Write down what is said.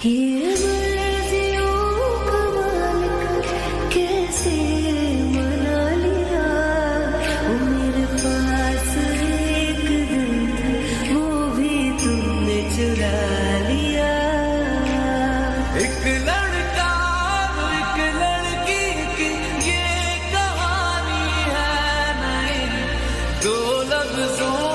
ये मर्जियों का मालिक कैसे मना लिया। वो मेरे पास एक दिल था, वो भी तुमने चुरा लिया। एक लड़का और एक लड़की की ये कहानी है नई, दो लफ्जों